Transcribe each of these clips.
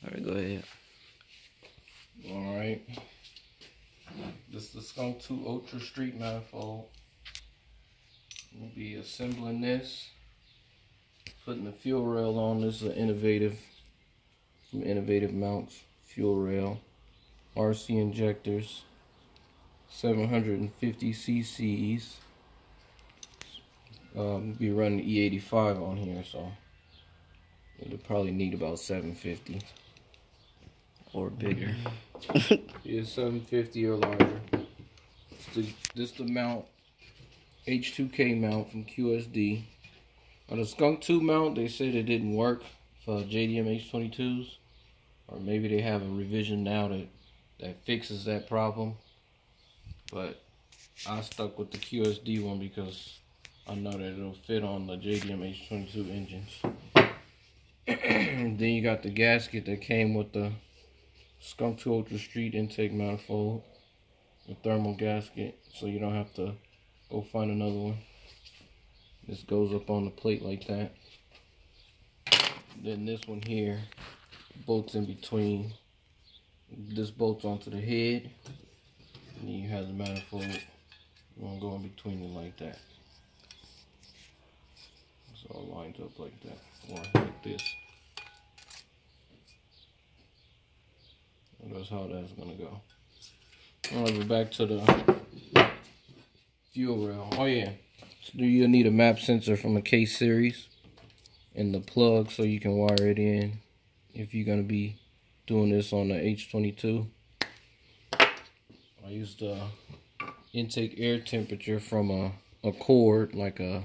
Alright, go ahead. Alright. This is the Skunk 2 Ultra Street manifold. We'll be assembling this. Putting the fuel rail on. This is an some innovative mounts. Fuel rail. RC injectors. 750 cc's. We'll be running E85 on here, so it'll probably need about 750 Or bigger. Yeah, 750 or larger. This the mount, H2K mount from QSD. On the Skunk 2 mount, they said it didn't work for JDM H22s, or maybe they have a revision now that fixes that problem. But I stuck with the QSD one because I know that it'll fit on the JDM H22 engines. Then you got the gasket that came with the Skunk 2 Ultra Street intake manifold, the thermal gasket, so you don't have to go find another one. This goes up on the plate like that. Then this one here bolts in between. This bolts onto the head, and then you have the manifold. You want to go in between it like that. It's all lined up like that, or like this. And that's how that's gonna go. Alright, we're back to the fuel rail. Oh yeah, so you'll need a map sensor from a K series and the plug so you can wire it in if you're gonna be doing this on the H22. I used the intake air temperature from a cord, like a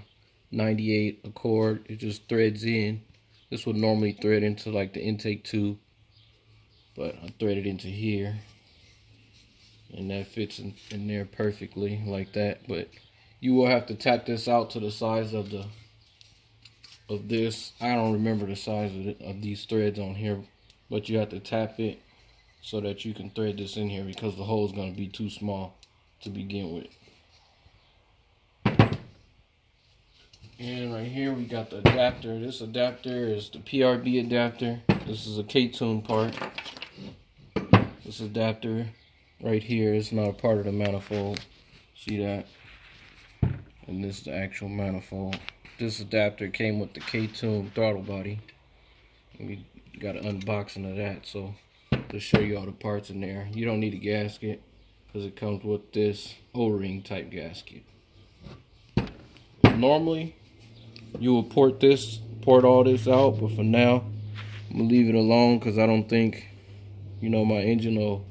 98 Accord. It just threads in. This would normally thread into like the intake tube, but I threaded into here, and that fits in there perfectly like that. But you will have to tap this out to the size of this. I don't remember the size of these threads on here, but you have to tap it so that you can thread this in here, because the hole is going to be too small to begin with. And right here we got the adapter. This adapter is the Prb adapter. This is a K-tune part. This adapter right here is not a part of the manifold. See that? And this is the actual manifold. This adapter came with the K-tune throttle body. And we got an unboxing of that, so to show you all the parts in there. You don't need a gasket because it comes with this O-ring type gasket. Normally you will port all this out, but for now I'm gonna leave it alone because I don't think, you know, my engine will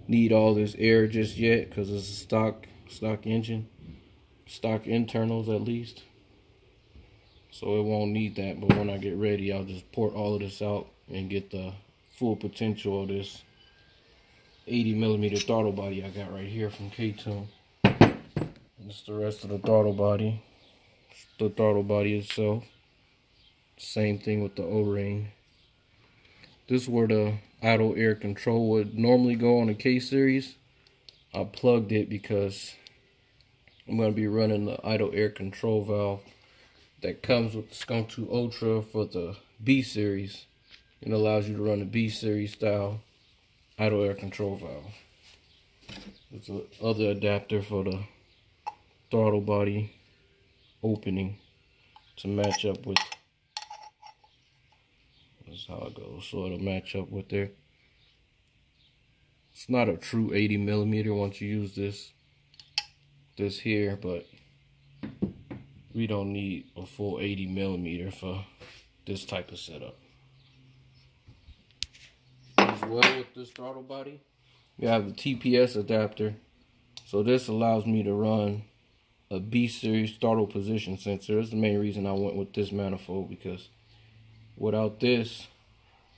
need all this air just yet, because it's a stock engine, stock internals at least, so it won't need that. But when I get ready, I'll just port all of this out and get the full potential of this 80mm throttle body I got right here from K-tune. This is the rest of the throttle body. The throttle body itself. Same thing with the O-ring. This is where the idle air control would normally go on the K-series. I plugged it because I'm going to be running the idle air control valve that comes with the Skunk 2 Ultra for the B-series. It allows you to run the B-series style idle air control valve. There's the other adapter for the throttle body opening to match up with. That's how it goes, so it'll match up with there. It's not a true 80mm once you use this here, but we don't need a full 80mm for this type of setup. As well with this throttle body, we have the Tps adapter. So this allows me to run a B-series throttle position sensor. That's the main reason I went with this manifold, because without this,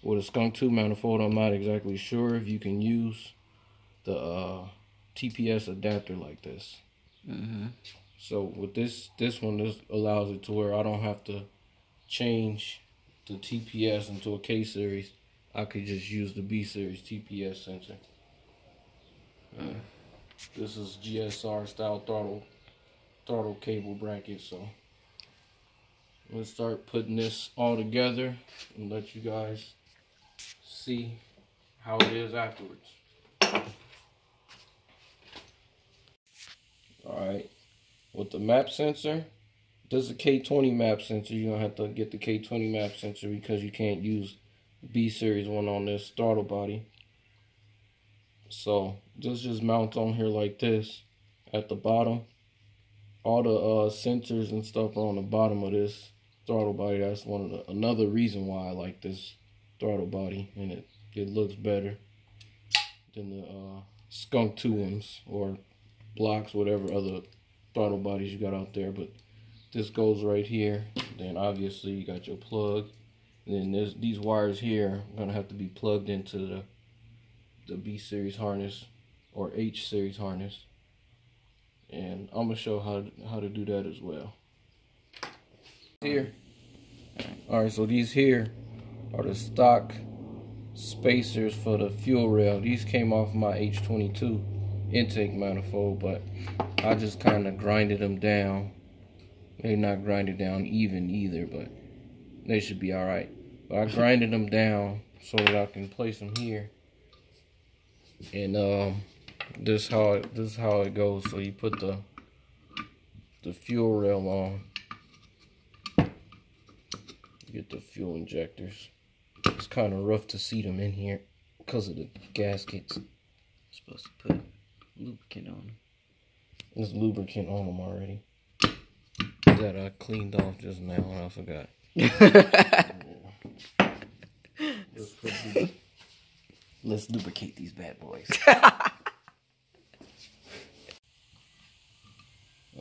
with a Skunk 2 manifold, I'm not exactly sure if you can use the TPS adapter like this. So with this one, this allows it to where I don't have to change the TPS into a K-series. I could just use the B-series TPS sensor. This is Gsr style throttle cable bracket. So let's start putting this all together and let you guys see how it is afterwards. Alright, with the map sensor, this is a K20 map sensor. You're gonna have to get the K20 map sensor because you can't use the B series one on this throttle body. So this just mounts on here like this at the bottom. All the sensors and stuff are on the bottom of this throttle body. That's another reason why I like this throttle body, and it looks better than the Skunk 2 ones or blocks, whatever other throttle bodies you got out there. But this goes right here. Then obviously you got your plug. And then these wires here are gonna have to be plugged into the B series harness or H series harness. And I'm gonna show how to do that as well. Here. Alright, so these here are the stock spacers for the fuel rail. These came off my H22 intake manifold, but I just kind of grinded them down. They not grinded down even either, but they should be alright. But I grinded them down so that I can place them here. And this is how it goes. So you put the fuel rail on. You get the fuel injectors. It's kind of rough to see them in here because of the gaskets. Supposed to put lubricant on them. There's lubricant on them already. That I cleaned off just now and I forgot. Let's lubricate these bad boys.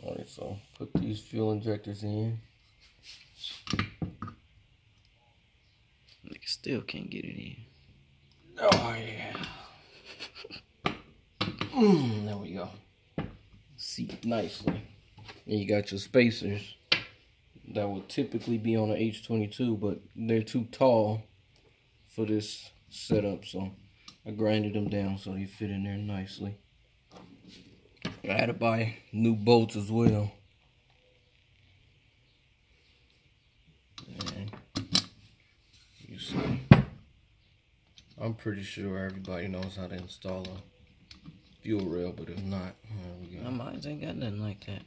Alright, so put these fuel injectors in. Nigga still can't get it in. Oh yeah. There we go. Seat nicely. And you got your spacers that would typically be on an H22, but they're too tall for this setup, so I grinded them down so they fit in there nicely. I had to buy new bolts as well. And you see, I'm pretty sure everybody knows how to install a fuel rail, but if not, there we go. Mine ain't got nothing like that.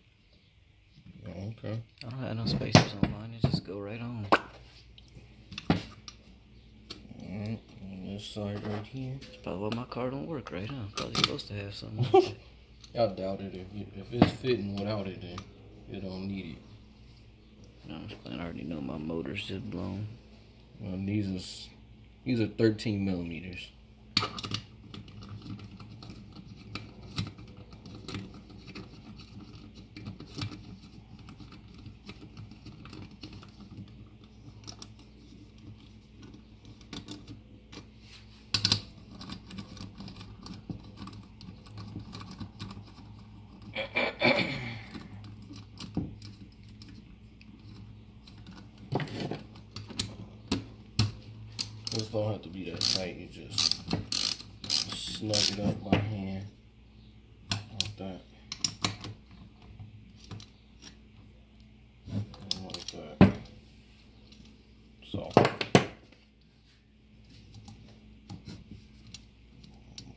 Oh, okay. I don't have no spacers on mine. It just go right on. Alright, on this side right here. That's probably why my car don't work right, huh? Probably supposed to have something like that. I doubt it. If it's fitting without it, then you don't need it. No, I already know my motor's just blown. Well, these are 13 millimeters. This don't have to be that tight, you just snug it up by hand like that. And like that. So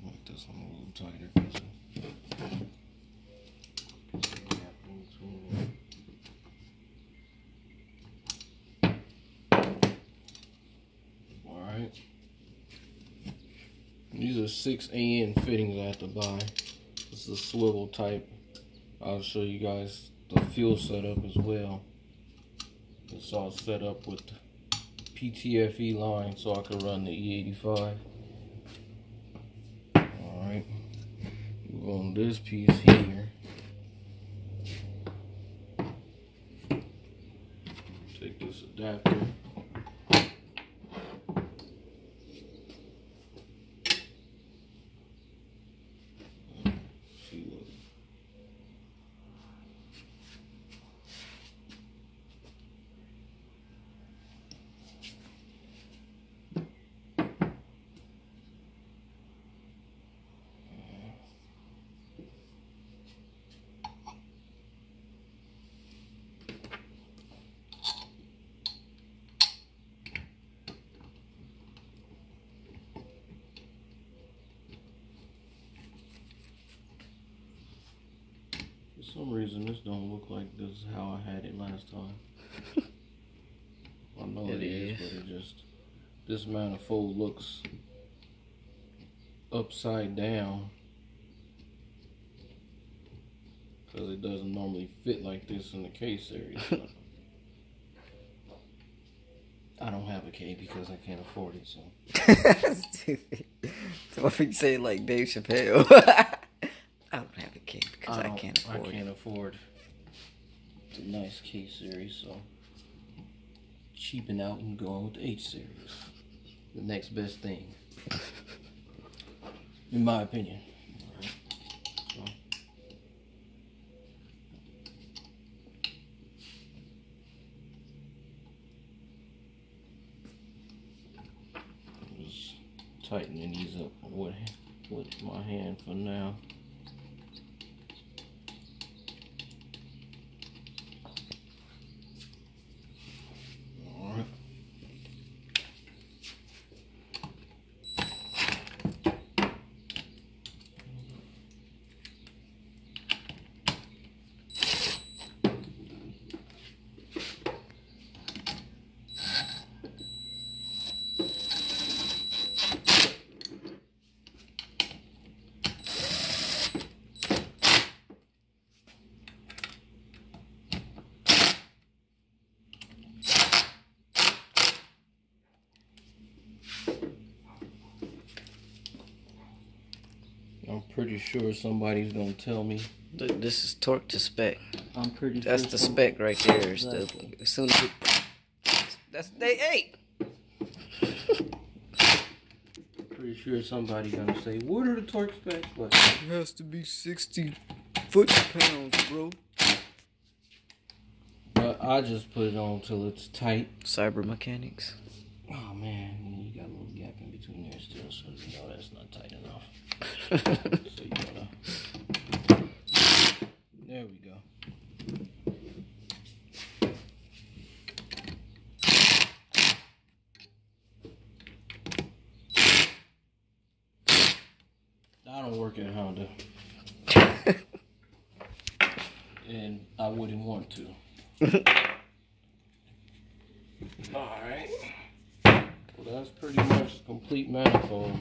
make this one a little tighter. These are 6 AN fittings I have to buy. This is a swivel type. I'll show you guys the fuel setup as well. It's all set up with PTFE line so I can run the E85. Alright. Move on this piece here. Take this adapter. some reason this don't look like this is how I had it last time. I know it is, but it just, this manifold looks upside down because it doesn't normally fit like this in the K series. I don't have a K because I can't afford it, so. Stupid. So what if you say it like Dave Chappelle? I don't have a K because I can't afford it. I can't afford the nice K series, so cheaping out and going with the H series. The next best thing. In my opinion. So. Just tightening these up with my hand for now. I'm pretty sure somebody's gonna tell me. This is torque to spec. I'm pretty That's sure the spec right there. Exactly. As soon as you, that's day 8. Pretty sure somebody gonna say, what are the torque specs? But it has to be 60 foot-pounds, bro. But I just put it on till it's tight. Cyber mechanics. Oh man, you got a little gap in between there still, so you know that's not tight enough. So you gotta. There we go. I don't work at Honda. And I wouldn't want to. Alright. Well, that's pretty much complete manifold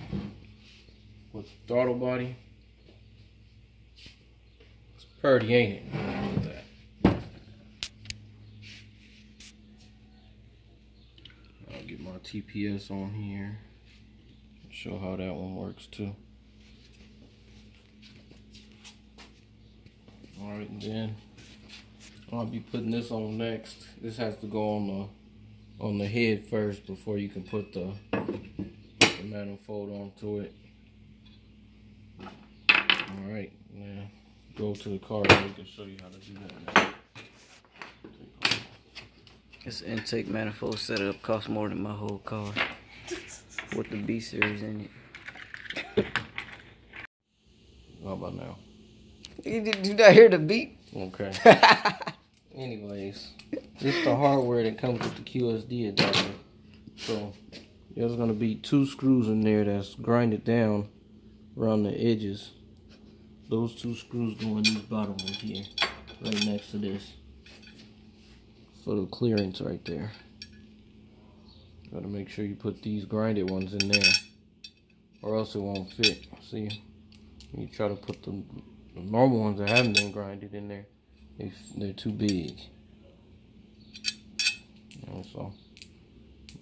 with throttle body. It's pretty, ain't it? Look at that. I'll get my TPS on here. Show how that one works too. Alright, and then I'll be putting this on next. This has to go on the head first before you can put the manifold onto it. Alright, now go to the car and we can show you how to do that now. This intake manifold setup costs more than my whole car with the B series in it. How about now? You not hear the beep? Okay. Anyways, this is the hardware that comes with the QSD adapter. So there's gonna be 2 screws in there that's grinded down around the edges. Those 2 screws go in these bottom ones here, right next to this, for the clearance right there. Gotta make sure you put these grinded ones in there, or else it won't fit. See, you try to put the normal ones that haven't been grinded in there, they're too big. And so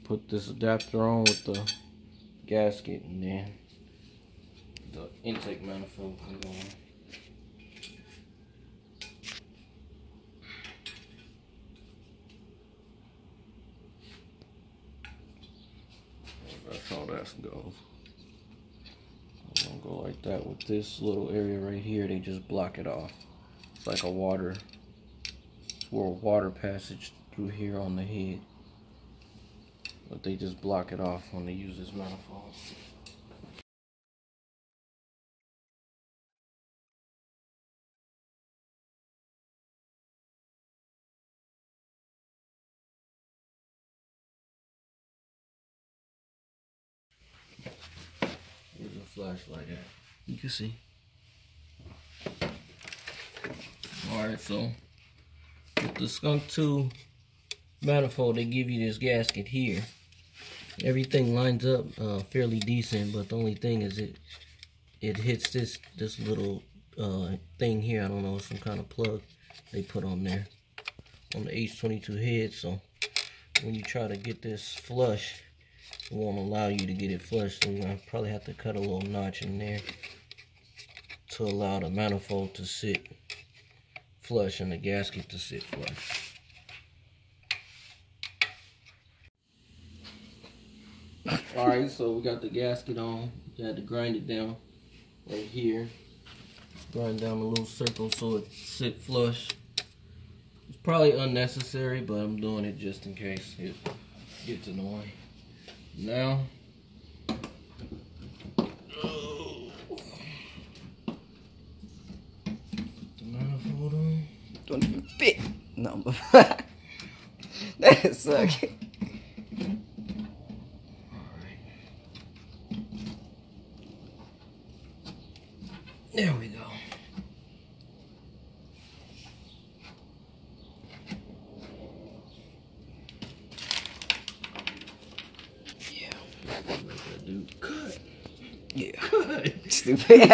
put this adapter on with the gasket, and then the intake manifold can go on. That's how that goes. I'm gonna go like that with this little area right here. They just block it off. It's like a water passage through here on the head. But they just block it off when they use this manifold. Where's the flashlight at? You can see. Alright, so with the Skunk 2 manifold, they give you this gasket here. Everything lines up fairly decent, but the only thing is it hits this little thing here. I don't know, some kind of plug they put on there on the H22 head. So when you try to get this flush, it won't allow you to get it flush. So you're gonna probably have to cut a little notch in there to allow the manifold to sit flush and the gasket to sit flush. Alright, so we got the gasket on. You had to grind it down right here. Grind down a little circle so it sit flush. It's probably unnecessary, but I'm doing it just in case it gets annoying. Now, the manifold on. Don't even fit. No, but that sucks. There we go. Yeah. Let that dude cut. Yeah. Cut. Stupid.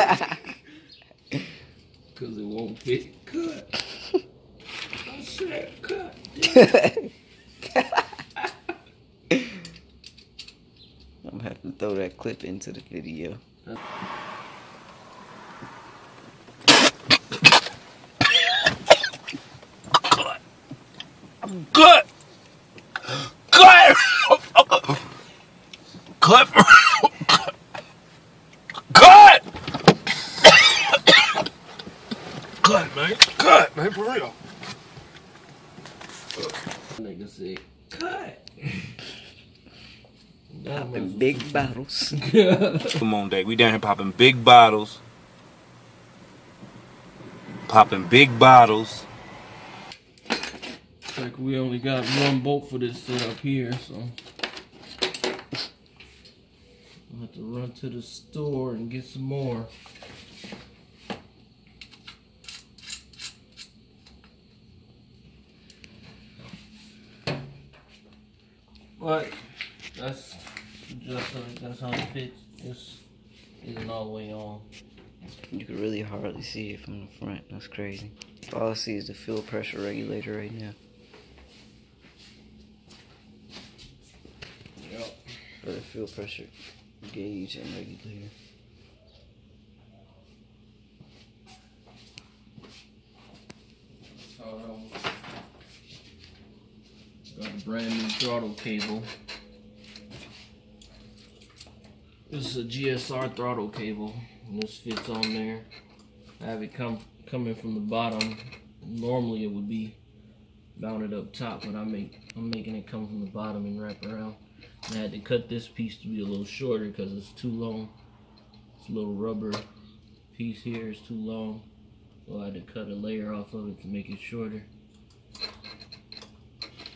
Because it won't fit. Cut. I said cut. I'm gonna have to throw that clip into the video. Cut! Cut! Cut! Cut! Cut, man. Cut, man, for real. Nigga say, cut. Popping big bottles. Come on, Dave. We down here popping big bottles. Popping big bottles. Like we only got one bolt for this setup here, so I'll have to run to the store and get some more. But that's how it fits. This isn't all the way on. You can really hardly see it from the front. That's crazy. All I see is the fuel pressure regulator right now. Yep. Or the fuel pressure gauge and regulator. Got a brand new throttle cable. This is a Gsr Throttle Cable, and this fits on there. I have it coming from the bottom. Normally it would be mounted up top, but I'm making it come from the bottom and wrap around. And I had to cut this piece to be a little shorter because it's too long. This little rubber piece here is too long, so I had to cut a layer off of it to make it shorter.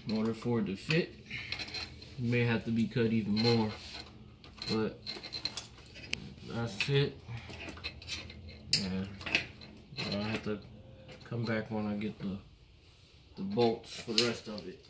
In order for it to fit, it may have to be cut even more, but that's it. And I have to come back when I get the bolts for the rest of it.